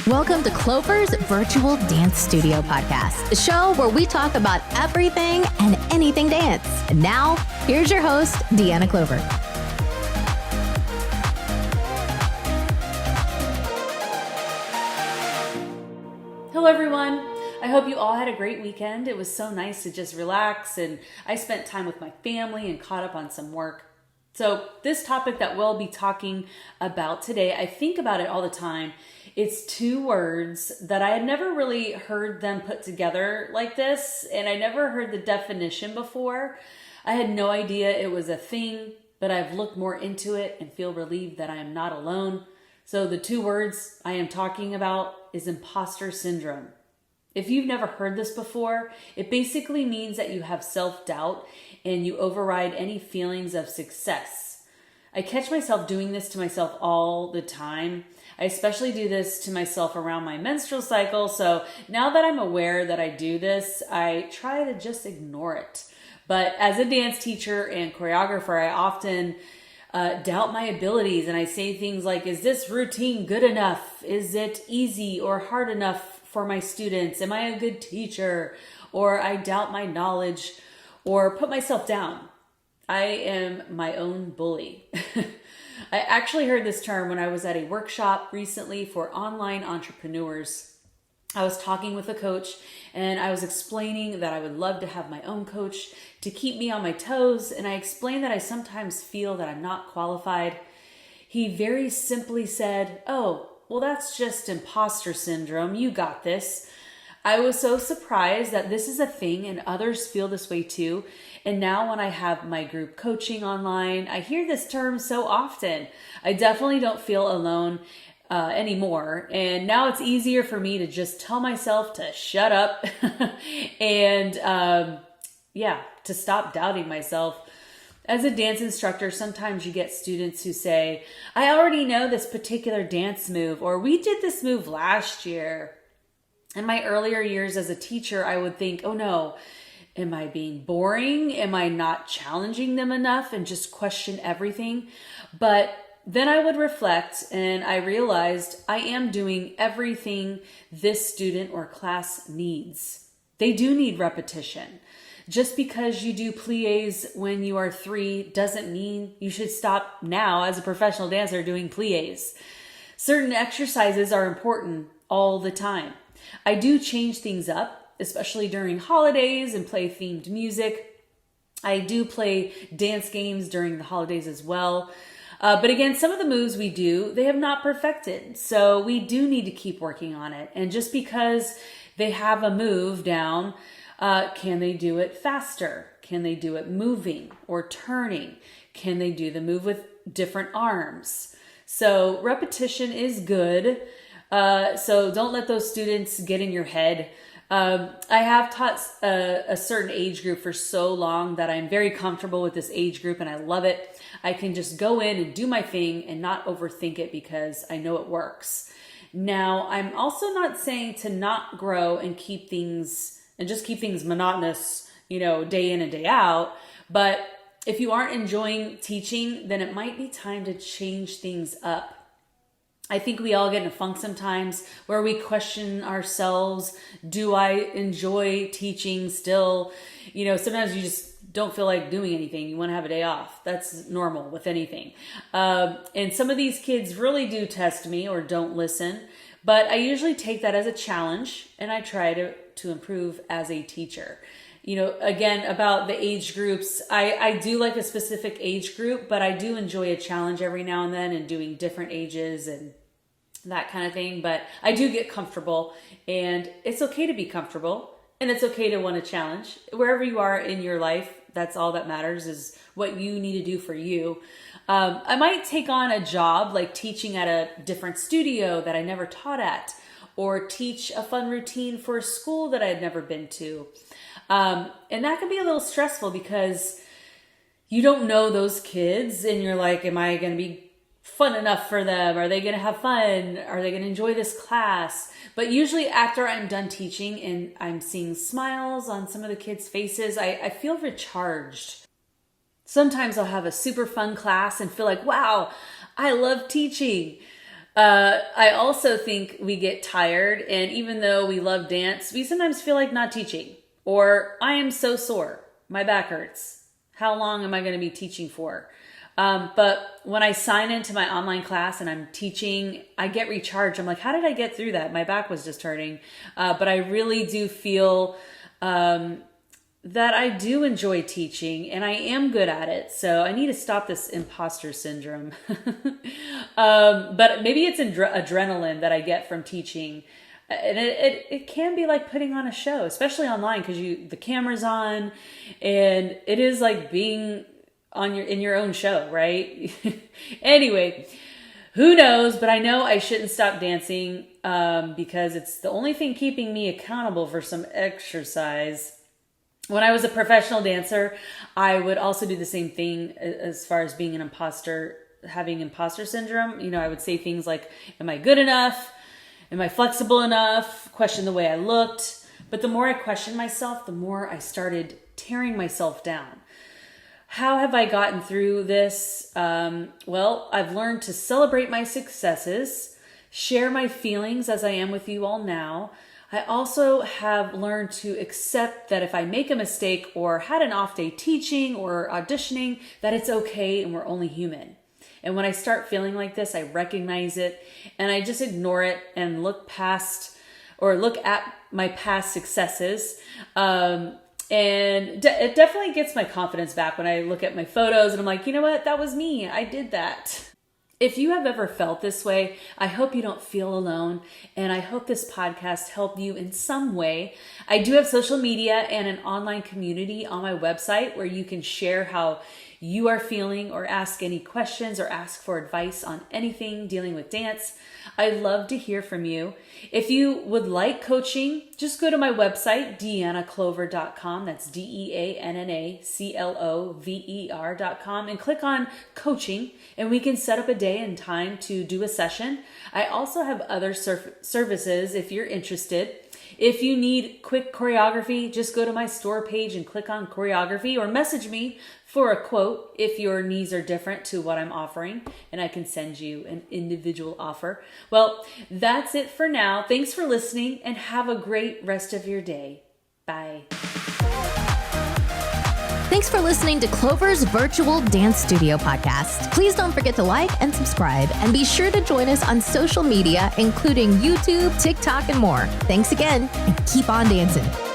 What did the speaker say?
Welcome to Clover's Virtual Dance Studio Podcast, a show where we talk about everything and anything dance. And now, here's your host, Deanna Clover. Hello, everyone. I hope you all had a great weekend. It was so nice to just relax, and I spent time with my family and caught up on some work. So this topic that we'll be talking about today, I think about it all the time. It's two words that I had never really heard them put together like this, and I never heard the definition before. I had no idea it was a thing, but I've looked more into it and feel relieved that I am not alone. So the two words I am talking about is imposter syndrome. If you've never heard this before, it basically means that you have self-doubt and you override any feelings of success. I catch myself doing this to myself all the time. I especially do this to myself around my menstrual cycle. So now that I'm aware that I do this, I try to just ignore it. But as a dance teacher and choreographer, I often doubt my abilities, and I say things like, is this routine good enough? Is it easy or hard enough for my students? Am I a good teacher? Or I doubt my knowledge or put myself down. I am my own bully. I actually heard this term when I was at a workshop recently for online entrepreneurs. I was talking with a coach and I was explaining that I would love to have my own coach to keep me on my toes. And I explained that I sometimes feel that I'm not qualified. He very simply said, "Oh, well, that's just imposter syndrome. You got this." I was so surprised that this is a thing and others feel this way too. And now when I have my group coaching online, I hear this term so often. I definitely don't feel alone anymore. And now it's easier for me to just tell myself to shut up and to stop doubting myself. As a dance instructor, sometimes you get students who say, "I already know this particular dance move," or "We did this move last year." In my earlier years as a teacher, I would think, oh no, am I being boring? Am I not challenging them enough? And just question everything. But then I would reflect and I realized I am doing everything this student or class needs. They do need repetition. Just because you do pliés when you are 3 doesn't mean you should stop now as a professional dancer doing pliés. Certain exercises are important all the time. I do change things up, especially during holidays, and play themed music. I do play dance games during the holidays as well. But again, some of the moves we do, they have not perfected. So we do need to keep working on it. And just because they have a move down, can they do it faster? Can they do it moving or turning? Can they do the move with different arms? So repetition is good. So don't let those students get in your head. I have taught a certain age group for so long that I'm very comfortable with this age group and I love it. I can just go in and do my thing and not overthink it because I know it works. Now, I'm also not saying to not grow and keep things monotonous, day in and day out. But if you aren't enjoying teaching, then it might be time to change things up. I think we all get in a funk sometimes where we question ourselves. Do I enjoy teaching still? Sometimes you just don't feel like doing anything. You want to have a day off. That's normal with anything. And some of these kids really do test me or don't listen. But I usually take that as a challenge and I try to improve as a teacher. Again, about the age groups, I do like a specific age group, but I do enjoy a challenge every now and then and doing different ages and that kind of thing. But I do get comfortable, and it's okay to be comfortable, and it's okay to want to challenge. Wherever you are in your life, that's all that matters is what you need to do for you. I might take on a job like teaching at a different studio that I never taught at, or teach a fun routine for a school that I had never been to. And that can be a little stressful because you don't know those kids and you're like, am I going to be fun enough for them? Are they going to have fun? Are they going to enjoy this class? But usually after I'm done teaching and I'm seeing smiles on some of the kids' faces, I feel recharged. Sometimes I'll have a super fun class and feel like, wow, I love teaching. I also think we get tired, and even though we love dance, we sometimes feel like not teaching, or I am so sore, my back hurts. How long am I going to be teaching for? But when I sign into my online class and I'm teaching, I get recharged. I'm like, how did I get through that? My back was just hurting. But I really do feel that I do enjoy teaching and I am good at it. So I need to stop this imposter syndrome. But maybe it's adrenaline that I get from teaching. And it can be like putting on a show, especially online, because the camera's on and it is like being in your own show, right? Anyway, who knows? But I know I shouldn't stop dancing because it's the only thing keeping me accountable for some exercise. When I was a professional dancer, I would also do the same thing as far as being an imposter, having imposter syndrome. You know, I would say things like, am I good enough? Am I flexible enough? Question the way I looked. But the more I questioned myself, the more I started tearing myself down. How have I gotten through this? Well, I've learned to celebrate my successes, share my feelings as I am with you all now. I also have learned to accept that if I make a mistake or had an off day teaching or auditioning, that it's okay and we're only human. And when I start feeling like this, I recognize it and I just ignore it and look at my past successes. And it definitely gets my confidence back when I look at my photos and I'm like, you know what? That was me. I did that. If you have ever felt this way, I hope you don't feel alone, and I hope this podcast helped you in some way. I do have social media and an online community on my website where you can share how you are feeling or ask any questions or ask for advice on anything dealing with dance. I'd love to hear from you. If you would like coaching, just go to my website, deannaclover.com. That's DeannaClover.com, and click on coaching, and we can set up a day and time to do a session. I also have other services if you're interested. If you need quick choreography, just go to my store page and click on choreography, or message me for a quote if your needs are different to what I'm offering, and I can send you an individual offer. Well, that's it for now. Thanks for listening and have a great rest of your day. Bye. Thanks for listening to Clover's virtual dance studio podcast. Please don't forget to like and subscribe, and be sure to join us on social media, including YouTube, TikTok, and more. Thanks again, and keep on dancing.